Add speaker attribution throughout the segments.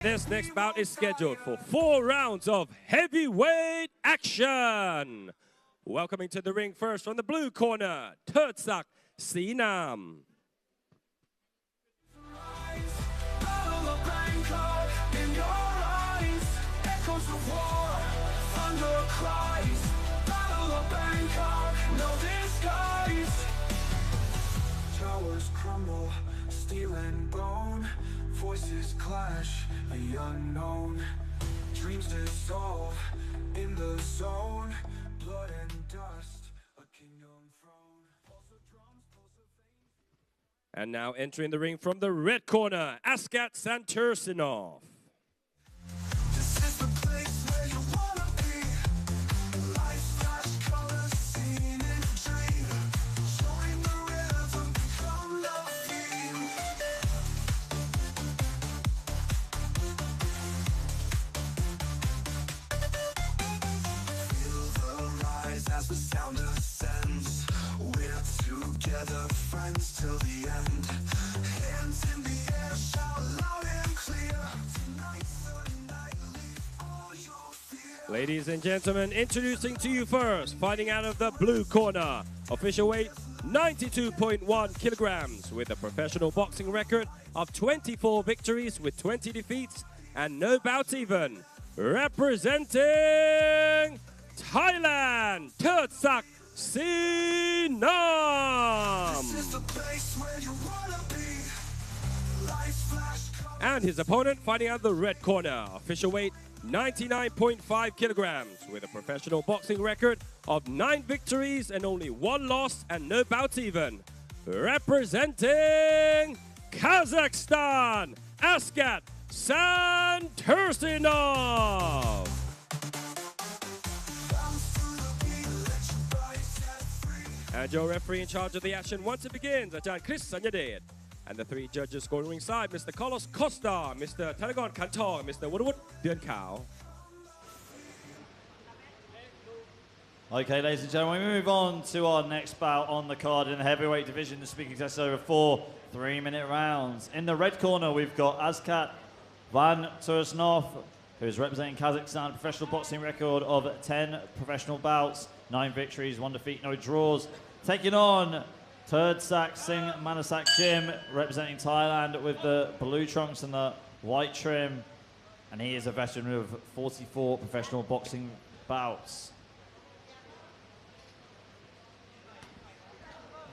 Speaker 1: This next bout is scheduled for 4 rounds of heavyweight action. Welcoming to the ring first from the blue corner, Thoedsak Singmanatsak.
Speaker 2: Towers crumble, steel and bone. Voices clash, the unknown. Dreams dissolve in the zone. Blood and dust, a kingdom throne.
Speaker 1: And now entering the ring from the red corner, Askat Zhatursnov.
Speaker 2: As the sound ascends, we're together, friends till the end. Hands in the air, shout loud and clear. Tonight's the night, leave all your fear.
Speaker 1: Ladies and gentlemen, introducing to you first, fighting out of the blue corner, official weight 92.1 kilograms with a professional boxing record of 24 victories with 20 defeats and no bouts even. Representing Thailand, Thoedsak Singmanatsak. And his opponent fighting out the red corner, official weight 99.5 kilograms with a professional boxing record of 9 victories and only 1 loss and no bouts even. Representing Kazakhstan, Askat Zhatursnov. And your referee in charge of the action once it begins, Ajahn Chris Sanyadet. And the 3 judges scoring ringside, Mr. Carlos Costa, Mr. Thanagon Kantor, Mr. Woodwood Duan Kao.
Speaker 3: Okay, ladies and gentlemen, we move on to our next bout on the card in the heavyweight division. The speaking test over 4 3-minute rounds. In the red corner, we've got Askat Zhatursnov, who is representing Kazakhstan, professional boxing record of 10 professional bouts, 9 victories, 1 defeat, no draws. Taking on Thoedsak Singmanatsak Jim, representing Thailand with the blue trunks and the white trim. And he is a veteran of 44 professional boxing bouts.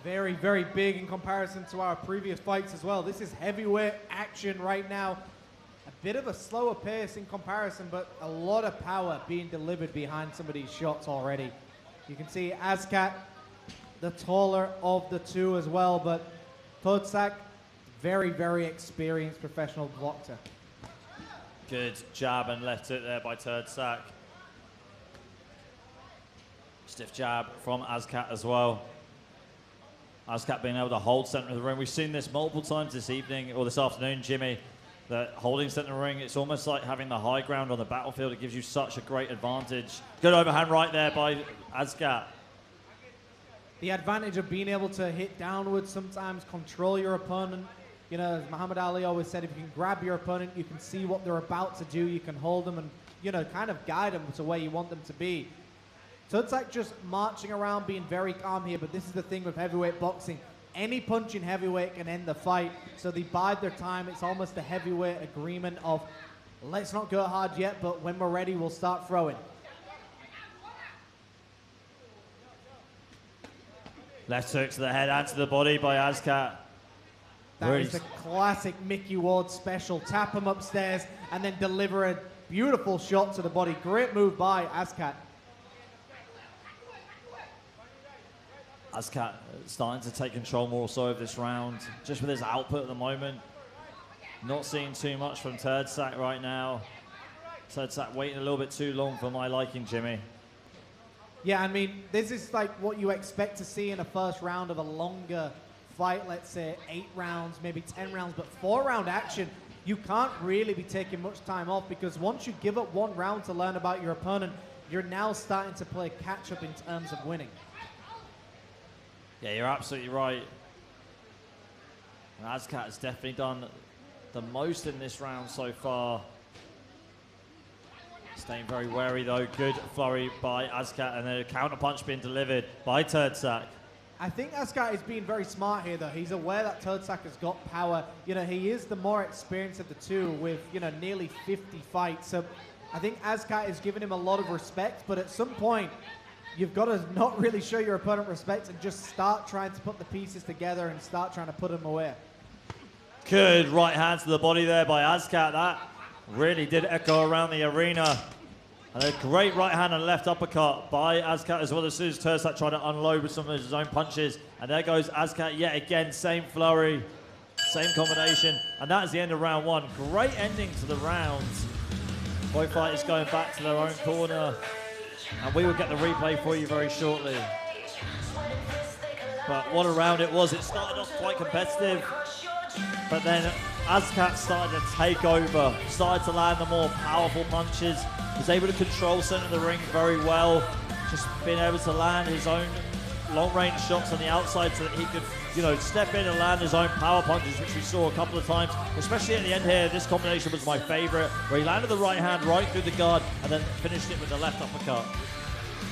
Speaker 4: Very, very big in comparison to our previous fights as well. This is heavyweight action right now. A bit of a slower pace in comparison, but a lot of power being delivered behind some of these shots already. You can see Askat, the taller of the two as well, but Thoedsak, very, very experienced professional boxer.
Speaker 3: Good jab and left it there by Thoedsak. Stiff jab from Askat as well. Askat being able to hold center of the ring. We've seen this multiple times this evening or this afternoon, Jimmy, that holding center of the ring, it's almost like having the high ground on the battlefield. It gives you such a great advantage. Good overhand right there by Askat.
Speaker 4: The advantage of being able to hit downwards, sometimes control your opponent. You know, as Muhammad Ali always said, if you can grab your opponent, you can see what they're about to do, you can hold them and, you know, kind of guide them to where you want them to be. Thoedsak just marching around, being very calm here, but this is the thing with heavyweight boxing. Any punch in heavyweight can end the fight, so they bide their time. It's almost a heavyweight agreement of, let's not go hard yet, but when we're ready, we'll start throwing.
Speaker 3: Left hook to the head and to the body by Askat.
Speaker 4: That is a classic Mickey Ward special. Tap him upstairs and then deliver a beautiful shot to the body. Great move by Askat.
Speaker 3: Askat starting to take control more so of this round, just with his output at the moment. Not seeing too much from Thoedsak right now. Thoedsak waiting a little bit too long for my liking, Jimmy.
Speaker 4: Yeah, I mean, this is like what you expect to see in a first round of a longer fight, let's say 8 rounds, maybe 10 rounds, but 4-round action, you can't really be taking much time off because once you give up 1 round to learn about your opponent, you're now starting to play catch up in terms of winning.
Speaker 3: Yeah, you're absolutely right. And Askat has definitely done the most in this round so far. Staying very wary though. Good flurry by Askat, and then a counter punch being delivered by Thoedsak.
Speaker 4: I think Askat is being very smart here, though. He's aware that Thoedsak has got power. You know, he is the more experienced of the two with, you know, nearly 50 fights. So I think Askat is giving him a lot of respect, but at some point, you've got to not really show your opponent respect and just start trying to put the pieces together and start trying to put him away.
Speaker 3: Good right hand to the body there by Askat. That really did echo around the arena. And a great right hand and left uppercut by Askat as well, as soon as Thoedsak tried to unload with some of his own punches. And there goes Askat yet again, same flurry, same combination. And that is the end of round one. Great ending to the rounds. Both fighters going back to their own corner. And we will get the replay for you very shortly. But what a round it was. It started off quite competitive. But then Askat started to take over, started to land the more powerful punches, was able to control center of the ring very well, just being able to land his own long-range shots on the outside so that he could, you know, step in and land his own power punches, which we saw a couple of times, especially at the end here. This combination was my favorite, where he landed the right hand right through the guard and then finished it with the left uppercut.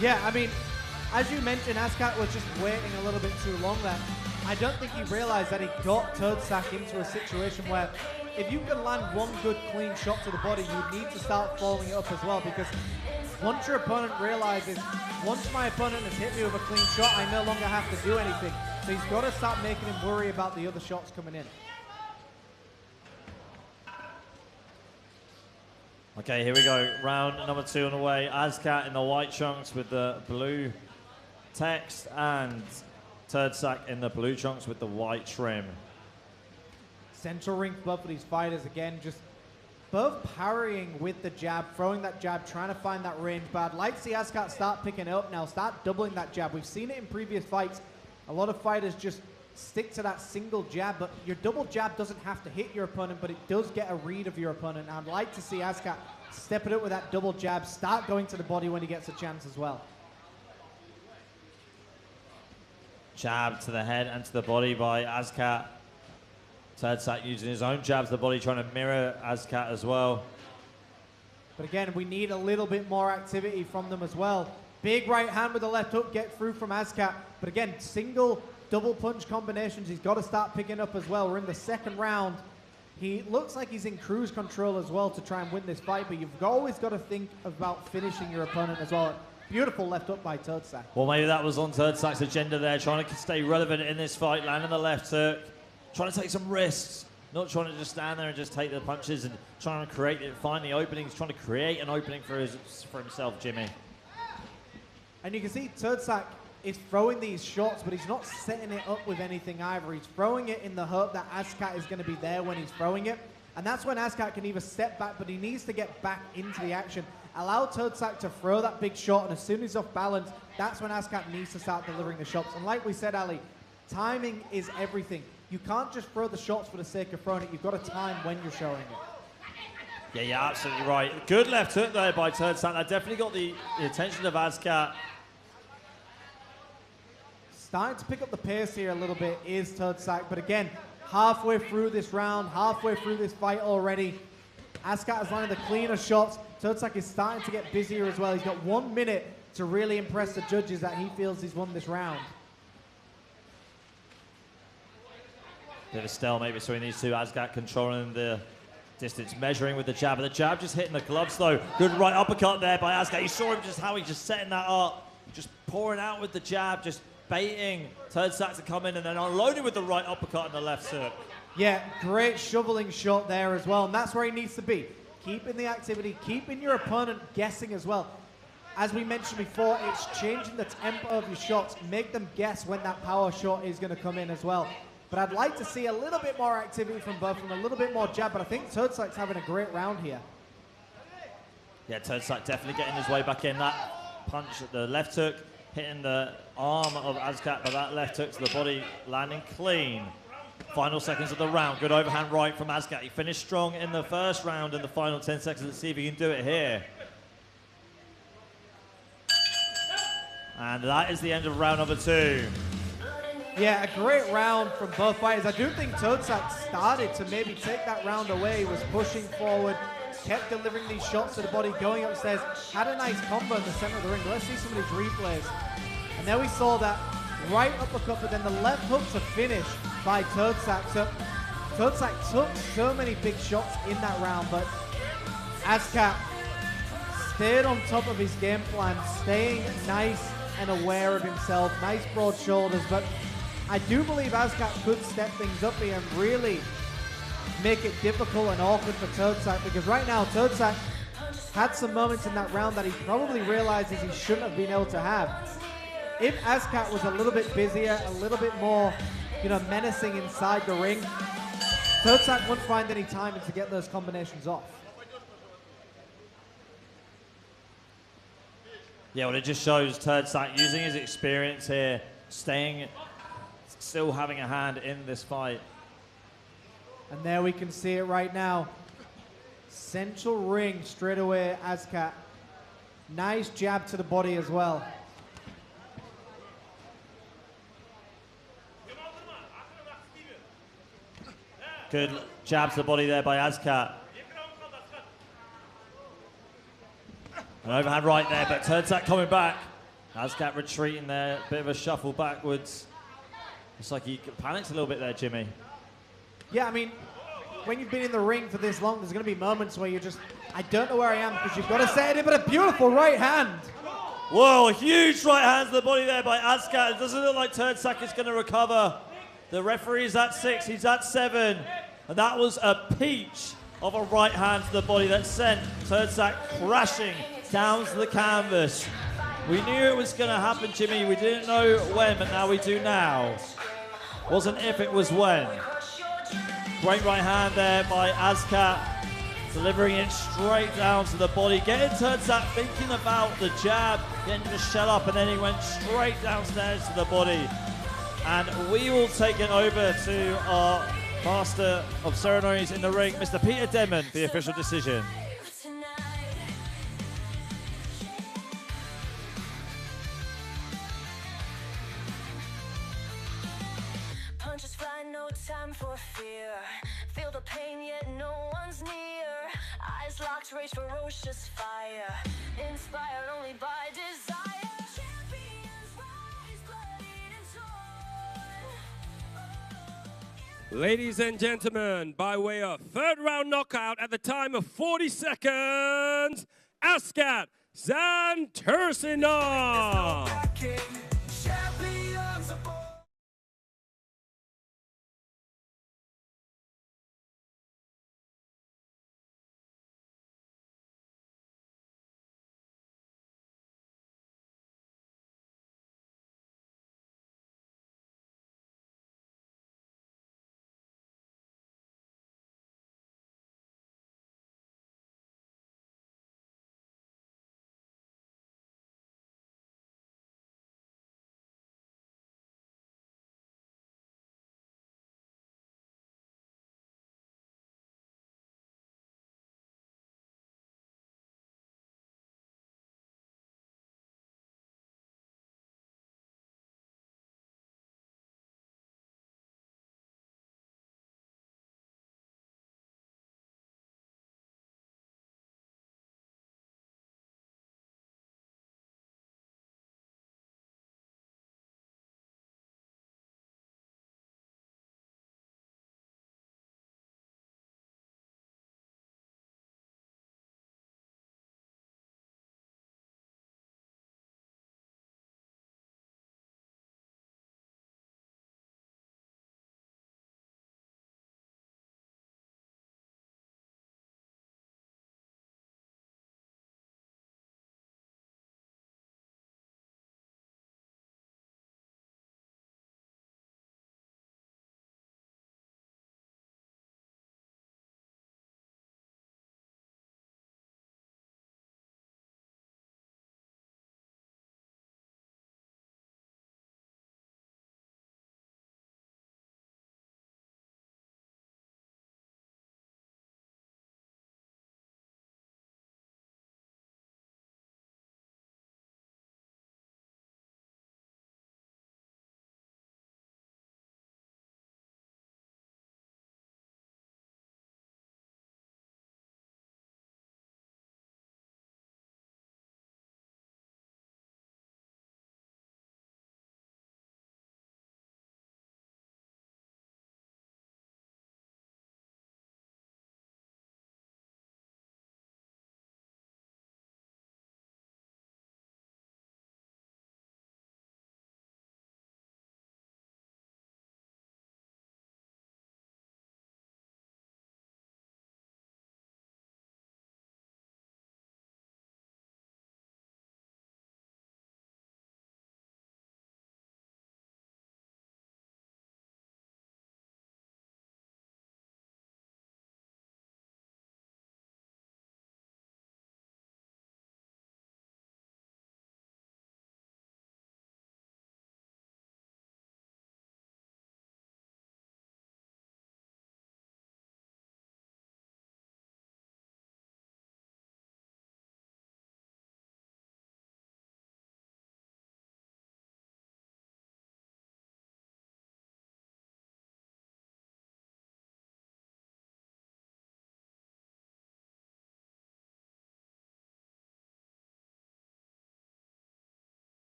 Speaker 4: Yeah, I mean, as you mentioned, Askat was just waiting a little bit too long there. I don't think he realized that he got Thoedsak into a situation where if you can land one good clean shot to the body, you need to start following it up as well, because once your opponent realizes, once my opponent has hit me with a clean shot, I no longer have to do anything. So he's got to start making him worry about the other shots coming in.
Speaker 3: Okay, here we go. Round number two on the way. Askat in the white trunks with the blue text, and Thoedsak in the blue trunks with the white trim.
Speaker 4: Central ring for both of these fighters, again, just both parrying with the jab, throwing that jab, trying to find that range. But I'd like to see Askat start picking it up now, start doubling that jab. We've seen it in previous fights. A lot of fighters just stick to that single jab, but your double jab doesn't have to hit your opponent, but it does get a read of your opponent. And I'd like to see Askat step it up with that double jab, start going to the body when he gets a chance as well.
Speaker 3: Jab to the head and to the body by Askat. Thoedsak using his own jab to the body, trying to mirror Askat as well.
Speaker 4: But again, we need a little bit more activity from them as well. Big right hand with the left hook, get through from Askat. But again, single, double punch combinations, he's got to start picking up as well. We're in the second round. He looks like he's in cruise control as well to try and win this fight, but you've always got to think about finishing your opponent as well. Beautiful left hook by Thoedsak.
Speaker 3: Well, maybe that was on Thoedsak's agenda there, trying to stay relevant in this fight, landing the left hook, trying to take some risks, not trying to just stand there and just take the punches and trying to find the openings, trying to create an opening for himself, Jimmy.
Speaker 4: And you can see Thoedsak is throwing these shots, but he's not setting it up with anything either. He's throwing it in the hope that Askat is going to be there when he's throwing it. And that's when Askat can either step back, but he needs to get back into the action. Allow Thoedsak to throw that big shot, and as soon as he's off balance, that's when Askat needs to start delivering the shots. And like we said, Ali, timing is everything. You can't just throw the shots for the sake of throwing it. You've got to time when you're showing it.
Speaker 3: Yeah, you're absolutely right. Good left hook there by Thoedsak. That definitely got the attention of Askat.
Speaker 4: Starting to pick up the pace here a little bit is Thoedsak, but again, halfway through this round, halfway through this fight already, Askat is landing the cleaner shots. Thoedsak is starting to get busier as well. He's got 1 minute to really impress the judges that he feels he's won this round.
Speaker 3: Bit of a stalemate between these two. Askat controlling the distance, measuring with the jab. But the jab just hitting the gloves though. Good right uppercut there by Askat. You saw him just how he just setting that up, just pouring out with the jab, just baiting Thoedsak to come in and then unloading with the right uppercut and the left hook.
Speaker 4: Yeah, great shoveling shot there as well, and that's where he needs to be. Keeping the activity, keeping your opponent guessing as well. As we mentioned before, it's changing the tempo of your shots. Make them guess when that power shot is going to come in as well. But I'd like to see a little bit more activity from both of them, a little bit more jab, but I think Thoedsak's having a great round here.
Speaker 3: Yeah, Thoedsak definitely getting his way back in. That punch at the left hook, hitting the arm of Askat, but that left hook to the body, landing clean. Final seconds of the round. Good overhand right from Askat. He finished strong in the first round in the final 10 seconds. Let's see if he can do it here. And that is the end of round number two.
Speaker 4: Yeah, a great round from both fighters. I do think Thoedsak started to maybe take that round away. He was pushing forward, kept delivering these shots to the body, going upstairs, had a nice combo in the center of the ring. Let's see some of these replays. And there we saw that right uppercut, but then the left hook to finish by Thoedsak. So Thoedsak took so many big shots in that round, but Askat stayed on top of his game plan, staying nice and aware of himself, nice broad shoulders, but I do believe Askat could step things up here and really make it difficult and awkward for Thoedsak, because right now Thoedsak had some moments in that round that he probably realizes he shouldn't have been able to have. If Askat was a little bit busier, a little bit more, menacing inside the ring, Thoedsak wouldn't find any time to get those combinations off.
Speaker 3: Yeah, well, it just shows Thoedsak using his experience here, still having a hand in this fight.
Speaker 4: And there we can see it right now. Central ring straight away, Askat. Nice jab to the body as well.
Speaker 3: Good jab to the body there by Askat. An overhand right there, but Thoedsak coming back. Askat retreating there, bit of a shuffle backwards. Looks like he panics a little bit there, Jimmy.
Speaker 4: Yeah, I mean, when you've been in the ring for this long, there's going to be moments where you're just, I don't know where I am, because you've got to set it, but a beautiful right hand.
Speaker 3: Whoa, a huge right hand to the body there by Askat. It doesn't look like Thoedsak is going to recover. The referee is at 6, he's at 7. And that was a peach of a right hand to the body that sent Thoedsak crashing down to the canvas. We knew it was going to happen, Jimmy. We didn't know when, but now we do now. Wasn't if, it was when. Great right hand there by Askat, delivering it straight down to the body, getting Thoedsak thinking about the jab, getting him to shut up, and then he went straight downstairs to the body. And we will take it over to our master of ceremonies in the ring, Mr. Peter Denman, for the official decision.
Speaker 5: Punches fly, no time for fear. Feel the pain, yet no one's near. Eyes locked, rage ferocious fire. Inspired only by desire. Champions rise, bloodied and torn.
Speaker 1: Ladies and gentlemen, by way of third round knockout at the time of 40 seconds, Askat Zhatursnov.